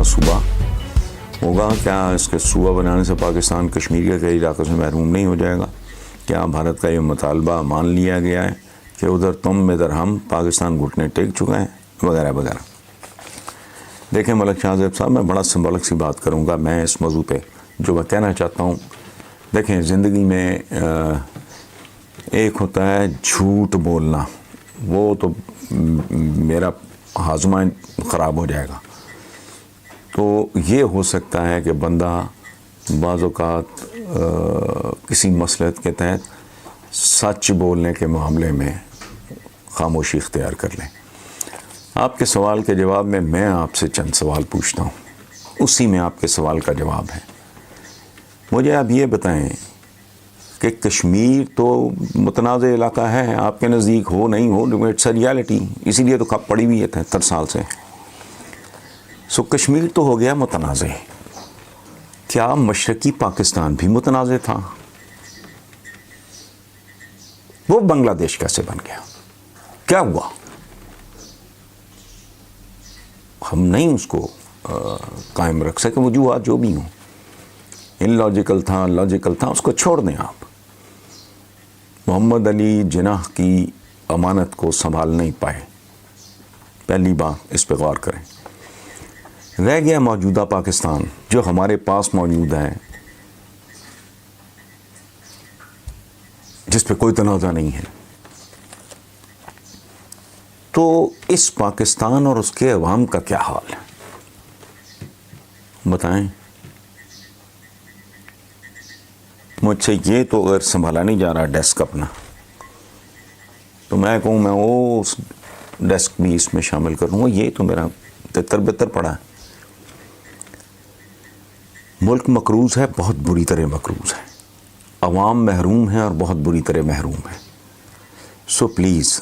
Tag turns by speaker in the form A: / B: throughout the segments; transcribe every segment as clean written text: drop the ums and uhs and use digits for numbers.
A: صوبہ ہوگا؟ کیا اس کے صوبہ بنانے سے پاکستان کشمیر کے کئی علاقوں سے محروم نہیں ہو جائے گا؟ کیا بھارت کا یہ مطالبہ مان لیا گیا ہے کہ ادھر تم ادھر ہم، پاکستان گھٹنے ٹیک چکا ہے، وغیرہ وغیرہ؟ دیکھیں ملک شاہ زیب صاحب، میں بڑا سمبولک سی بات کروں گا میں اس موضوع پہ، جو میں کہنا چاہتا ہوں. دیکھیں زندگی میں ایک ہوتا ہے جھوٹ بولنا، وہ تو میرا ہاضمہ خراب ہو جائے گا. تو یہ ہو سکتا ہے کہ بندہ بعض اوقات کسی مصلحت کے تحت سچ بولنے کے معاملے میں خاموشی اختیار کر لیں. آپ کے سوال کے جواب میں آپ سے چند سوال پوچھتا ہوں، اسی میں آپ کے سوال کا جواب ہے. مجھے آپ یہ بتائیں کہ کشمیر تو متنازع علاقہ ہے، آپ کے نزدیک ہو نہیں ہو، اٹس اے ریالٹی، اسی لیے تو کب پڑی ہوئی ہے 73 سال سے. سو کشمیر تو ہو گیا متنازع. کیا مشرقی پاکستان بھی متنازع تھا؟ وہ بنگلہ دیش کیسے بن گیا؟ کیا ہوا؟ ہم نہیں اس کو قائم رکھ سکے. وجوہات جو بھی ہوں، ان لاجیکل تھا، لاجیکل تھا، اس کو چھوڑ دیں. آپ محمد علی جناح کی امانت کو سنبھال نہیں پائے، پہلی بات اس پہ غور کریں. رہ گیا موجودہ پاکستان جو ہمارے پاس موجود ہے، جس پہ کوئی تنازع نہیں ہے. تو اس پاکستان اور اس کے عوام کا کیا حال ہے بتائیں؟ مجھ سے یہ تو اگر سنبھالا نہیں جا رہا ڈیسک اپنا، تو میں کہوں میں وہ ڈیسک بھی اس میں شامل کروں گا. یہ تو میرا تتر بتر پڑا ہے. ملک مقروض ہے، بہت بری طرح مقروض ہے. عوام محروم ہیں اور بہت بری طرح محروم ہے. سو پلیز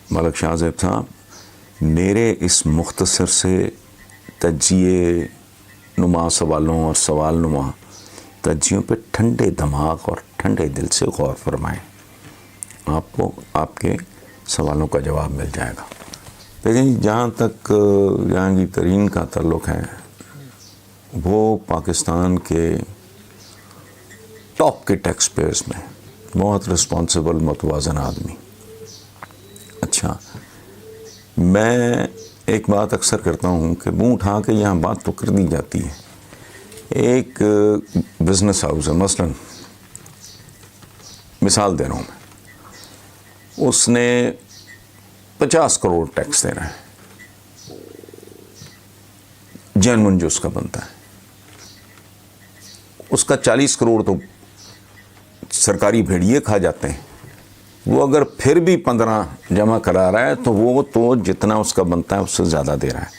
A: ملک شاہ زیب صاحب، میرے اس مختصر سے تجزیے نما سوالوں اور سوال نما تجزیوں پہ ٹھنڈے دماغ اور ٹھنڈے دل سے غور فرمائیں. آپ کو آپ کے سوالوں کا جواب مل جائے گا. لیکن جہاں تک جہانگیر ترین کا تعلق ہے، وہ پاکستان کے ٹاپ کے ٹیکس پیئرز میں بہت رسپانسبل متوازن آدمی. اچھا، میں ایک بات اکثر کرتا ہوں کہ منہ اٹھا کے یہاں بات تو کر دی جاتی ہے. ایک بزنس ہاؤس ہے، مثلا مثال دے رہا ہوں میں، اس نے 50 کروڑ ٹیکس دینا ہے، جینون جو اس کا بنتا ہے. اس کا 40 کروڑ تو سرکاری بھیڑیے کھا جاتے ہیں. وہ اگر پھر بھی 15 جمع کرا رہا ہے تو وہ تو جتنا اس کا بنتا ہے اس سے زیادہ دے رہا ہے.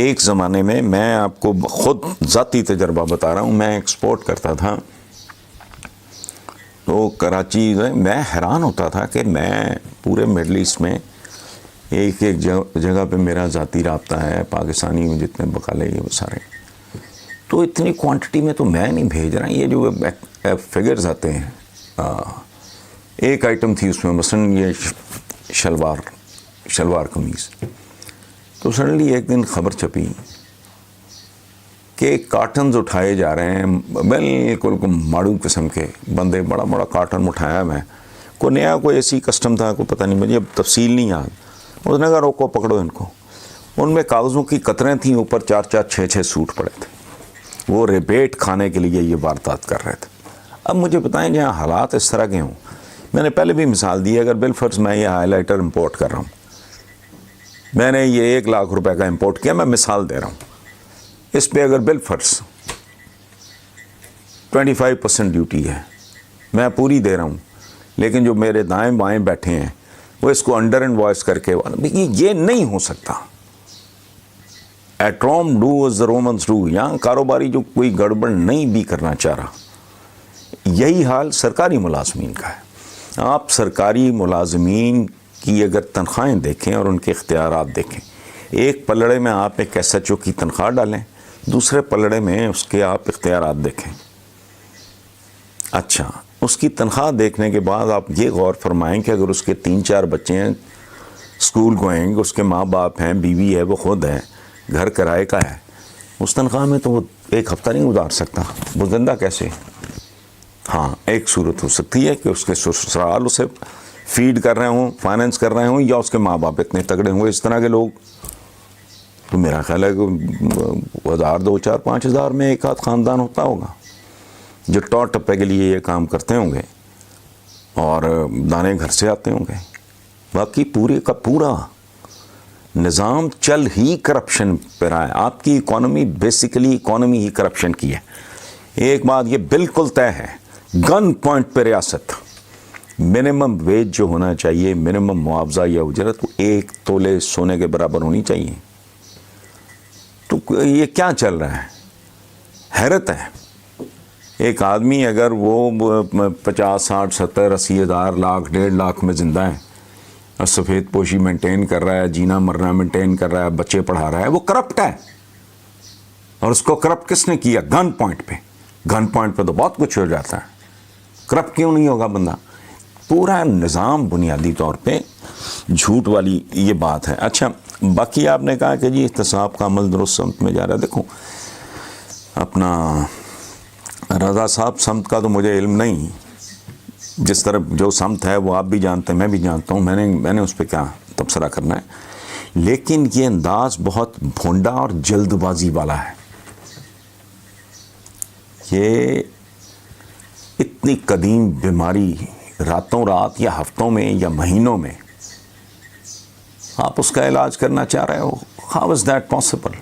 A: ایک زمانے میں آپ کو خود ذاتی تجربہ بتا رہا ہوں، میں ایکسپورٹ کرتا تھا تو کراچی میں حیران ہوتا تھا کہ میں پورے مڈل ایسٹ میں ایک جگہ پہ میرا ذاتی رابطہ ہے، پاکستانی جتنے بقالے یہ وہ سارے، تو اتنی کوانٹٹی میں تو میں نہیں بھیج رہا. یہ جو فگرز آتے ہیں، ایک آئٹم تھی اس میں مثلا یہ شلوار قمیض، تو سڈنلی ایک دن خبر چھپی کہ کارٹنز اٹھائے جا رہے ہیں، بالکل ماڑو قسم کے بندے، بڑا بڑا کارٹن اٹھایا. میں کوئی نیا کوئی ایسی کسٹم تھا، کوئی پتہ نہیں، مجھے اب تفصیل نہیں یاد. اس نے کہا روکو، پکڑو ان کو. ان میں کاغذوں کی قطریں تھیں، اوپر 4 6 سوٹ پڑے تھے. وہ ریبیٹ کھانے کے لیے یہ واردات کر رہے تھے. اب مجھے بتائیں جہاں حالات اس طرح کے ہوں، میں نے پہلے بھی مثال دی، اگر بالفرض میں یہ ہائی لائٹر امپورٹ کر رہا ہوں، میں نے یہ 1 لاکھ روپے کا امپورٹ کیا، میں مثال دے رہا ہوں، اس پہ اگر بالفرض 25% ڈیوٹی ہے، میں پوری دے رہا ہوں، لیکن جو میرے دائیں بائیں بیٹھے ہیں وہ اس کو انڈر انوائس کر کے، یہ نہیں ہو سکتا. At Rome do as the Romans do. یہاں کاروباری جو کوئی گڑبڑ نہیں بھی کرنا چاہ رہا. یہی حال سرکاری ملازمین کا ہے. آپ سرکاری ملازمین کی اگر تنخواہیں دیکھیں اور ان کے اختیارات دیکھیں، ایک پلڑے میں آپ ایک ایس ایچ او کی تنخواہ ڈالیں، دوسرے پلڑے میں اس کے آپ اختیارات دیکھیں. اچھا، اس کی تنخواہ دیکھنے کے بعد آپ یہ غور فرمائیں کہ اگر اس کے 3 4 بچے ہیں اسکول گوئنگ، اس کے ماں باپ ہیں، بیوی ہے، وہ خود ہے، گھر کرائے کا ہے, اس تنخواہ میں تو وہ ایک ہفتہ نہیں گزار سکتا, وہ زندہ کیسے؟ ہاں ایک صورت ہو سکتی ہے کہ اس کے سسرال اسے فیڈ کر رہے ہوں, فائننس کر رہے ہوں, یا اس کے ماں باپ اتنے تگڑے ہوں, اس طرح کے لوگ. تو میرا خیال ہے کہ 1000, 2, 4, 5 ہزار میں ایک آدھ خاندان ہوتا ہوگا جو ٹو ٹپے کے لیے یہ کام کرتے ہوں گے اور دانے گھر سے آتے ہوں گے. باقی پورے کا پورا نظام چل ہی کرپشن پہ رہا ہے. آپ کی اکانومی بیسیکلی اکانومی ہی کرپشن کی ہے. ایک بات یہ بالکل طے ہے, گن پوائنٹ پہ ریاست. منیمم ویج جو ہونا چاہیے, منیمم معاوضہ یا اجرت, وہ 1 تولے سونے کے برابر ہونی چاہیے. تو یہ کیا چل رہا ہے؟ حیرت ہے. ایک آدمی اگر وہ 50, 60, 70, 80 ہزار, لاکھ, 1.5 لاکھ میں زندہ ہے اور سفید پوشی مینٹین کر رہا ہے, جینا مرنا مینٹین کر رہا ہے, بچے پڑھا رہا ہے, وہ کرپٹ ہے. اور اس کو کرپٹ کس نے کیا؟ گن پوائنٹ پہ. گن پوائنٹ پہ تو بہت کچھ ہو جاتا ہے, کرپٹ کیوں نہیں ہوگا بندہ؟ پورا نظام بنیادی طور پہ جھوٹ والی یہ بات ہے. اچھا, باقی آپ نے کہا کہ جی احتساب کا عمل درست سمت میں جا رہا ہے. دیکھو اپنا رضا صاحب سمت کا تو مجھے علم نہیں, جس طرح جو سمت ہے وہ آپ بھی جانتے ہیں, میں بھی جانتا ہوں, میں نے اس پہ کیا تبصرہ کرنا ہے. لیکن یہ انداز بہت بھونڈا اور جلد بازی والا ہے. یہ اتنی قدیم بیماری راتوں رات یا ہفتوں میں یا مہینوں میں آپ اس کا علاج کرنا چاہ رہے ہو. How is that possible?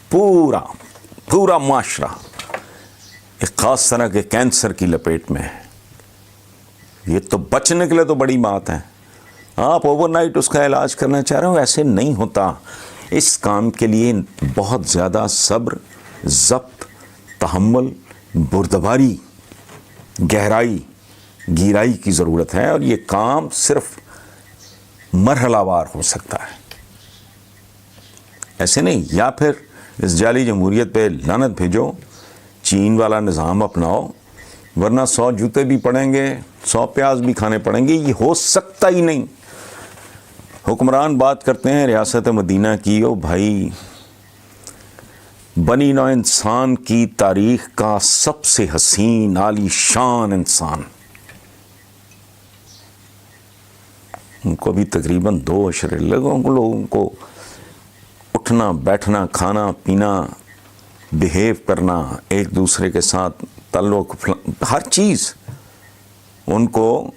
A: پورا معاشرہ ایک خاص طرح کے کینسر کی لپیٹ میں ہے. یہ تو بچنے کے لیے تو بڑی بات ہے. آپ اوور نائٹ اس کا علاج کرنا چاہ رہے ہو, ایسے نہیں ہوتا. اس کام کے لیے بہت زیادہ صبر, ضبط, تحمل, بردباری, گہرائی, گہرائی کی ضرورت ہے. اور یہ کام صرف مرحلہ وار ہو سکتا ہے, ایسے نہیں. یا پھر اس جعلی جمہوریت پہ لعنت بھیجو, چین والا نظام اپناؤ, ورنہ 100 جوتے بھی پڑیں گے, 100 پیاز بھی کھانے پڑیں گے. یہ ہو سکتا ہی نہیں. حکمران بات کرتے ہیں ریاست مدینہ کی. او بھائی, بنی نوع انسان کی تاریخ کا سب سے حسین عالی شان انسان, ان کو بھی تقریباً 2 اشرے لوگوں کو اٹھنا بیٹھنا, کھانا پینا, بیہیو کرنا, ایک دوسرے کے ساتھ تعلق, ہر چیز ان کو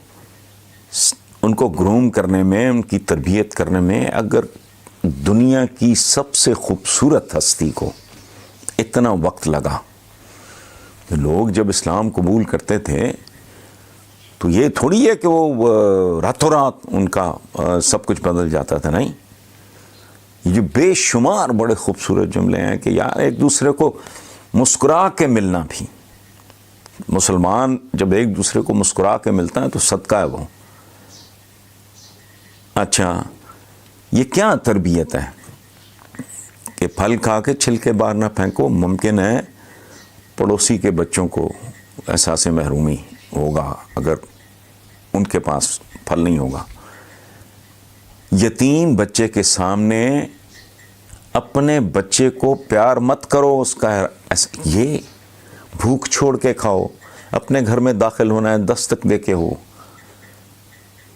A: گروم کرنے میں, ان کی تربیت کرنے میں, اگر دنیا کی سب سے خوبصورت ہستی کو اتنا وقت لگا. لوگ جب اسلام قبول کرتے تھے تو یہ تھوڑی ہے کہ وہ راتوں رات ان کا سب کچھ بدل جاتا تھا. نہیں, یہ جو بے شمار بڑے خوبصورت جملے ہیں کہ یار ایک دوسرے کو مسکرا کے ملنا بھی. مسلمان جب ایک دوسرے کو مسکرا کے ملتا ہے تو صدقہ ہے وہ. اچھا, یہ کیا تربیت ہے کہ پھل کھا کے چھلکے باہر نہ پھینکو؟ ممکن ہے پڑوسی کے بچوں کو احساس محرومی ہوگا اگر ان کے پاس پھل نہیں ہوگا. یتیم بچے کے سامنے اپنے بچے کو پیار مت کرو, اس کا یہ بھوک چھوڑ کے کھاؤ. اپنے گھر میں داخل ہونا ہے, دستک دے کے ہو.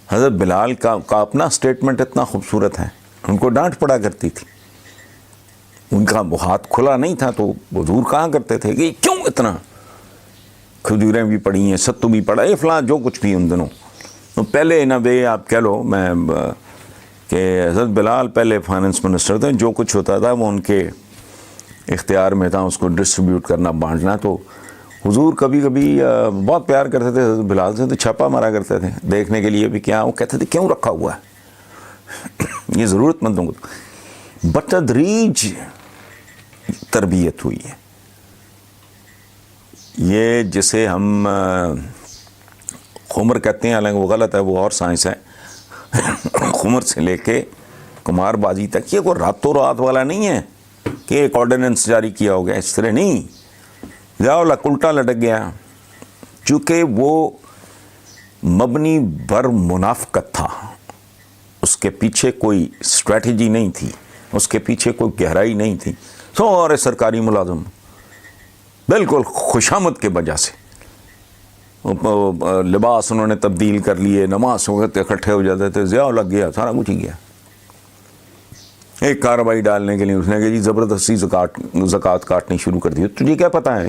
A: حضرت بلال کا اپنا سٹیٹمنٹ اتنا خوبصورت ہے. ان کو ڈانٹ پڑا کرتی تھی, ان کا وہ ہاتھ کھلا نہیں تھا, تو حضور کہا کرتے تھے کہ کیوں اتنا, کھجوریں بھی پڑی ہیں, ستو بھی پڑا ہے, فلاں جو کچھ بھی ان دنوں. تو پہلے نہ وے آپ کہہ لو میں کہ حضرت بلال پہلے فائننس منسٹر تھے, جو کچھ ہوتا تھا وہ ان کے اختیار میں تھا, اس کو ڈسٹریبیوٹ کرنا, بانٹنا. تو حضور کبھی کبھی بہت پیار کرتے تھے حضرت بلال سے, تو چھاپا مارا کرتے تھے دیکھنے کے لیے بھی کیا. وہ کہتے تھے کیوں رکھا ہوا ہے یہ ضرورت مندوں کو. بتدریج تربیت ہوئی ہے. یہ جسے ہم خمر کہتے ہیں, حالانکہ وہ غلط ہے, وہ اور سائنس ہے. خمر سے لے کے کمار بازی تک یہ کوئی راتوں رات والا نہیں ہے کہ ایک آرڈیننس جاری کیا ہو گیا, اس طرح نہیں. جاؤ الٹا لٹک گیا, چونکہ وہ مبنی بر منافقت تھا, اس کے پیچھے کوئی اسٹریٹجی نہیں تھی. اس کے پیچھے کوئی گہرائی نہیں تھی. سارے سرکاری ملازم بالکل خوشامد کے وجہ سے لباس انہوں نے تبدیل کر لیے, نماز وقت اکٹھے ہو جاتے تھے, ضیاء لگ گیا, سارا کچھ ہی گیا. ایک کارروائی ڈالنے کے لیے اس نے کہا جی زبردستی زکوٰۃ کاٹنی شروع کر دی. تجھے کیا پتہ ہے,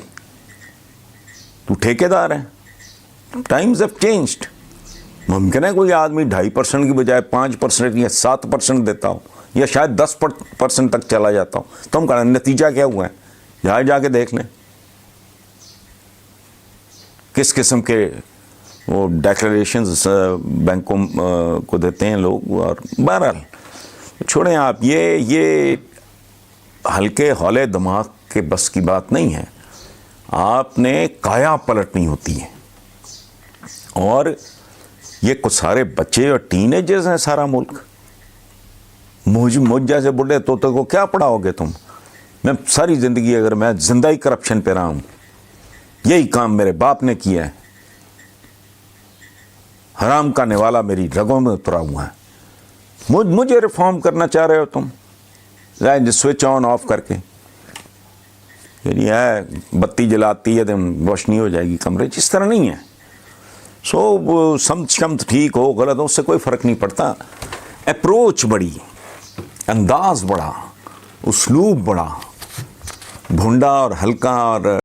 A: تو ٹھیکیدار ہے. Times have changed. ممکن ہے کوئی آدمی 2.5% کی بجائے 5% یا 7% دیتا ہو, یا شاید 10% تک چلا جاتا ہو. تو ہم کہہ رہے ہیں نتیجہ کیا ہوا ہے, جا کے دیکھ لیں کس قسم کے وہ ڈیکلریشنز بینکوں کو دیتے ہیں لوگ. اور بہرحال چھوڑیں آپ, یہ ہلکے ہولے دماغ کے بس کی بات نہیں ہے. آپ نے کایا پلٹنی ہوتی ہے. اور یہ کچھ سارے بچے اور ٹین ایجرز ہیں سارا ملک. مجھ جیسے بڈھے طوطے کو کیا پڑھاؤ گے تم؟ میں ساری زندگی اگر میں زندہ ہی کرپشن پہ رہا ہوں, یہی کام میرے باپ نے کیا ہے, حرام کا نوالا میری رگوں میں اترا ہوا ہے. مجھے ریفارم کرنا چاہ رہے ہو تم, سوئچ آن آف کر کے. یعنی ہے بتی جلاتی ہے تو روشنی ہو جائے گی کمرے, جس طرح نہیں ہے. سو سمت شمت ٹھیک ہو غلط ہو اس سے کوئی فرق نہیں پڑتا. اپروچ بڑی, انداز بڑا, اسلوب بڑا, بھونڈا اور ہلکا اور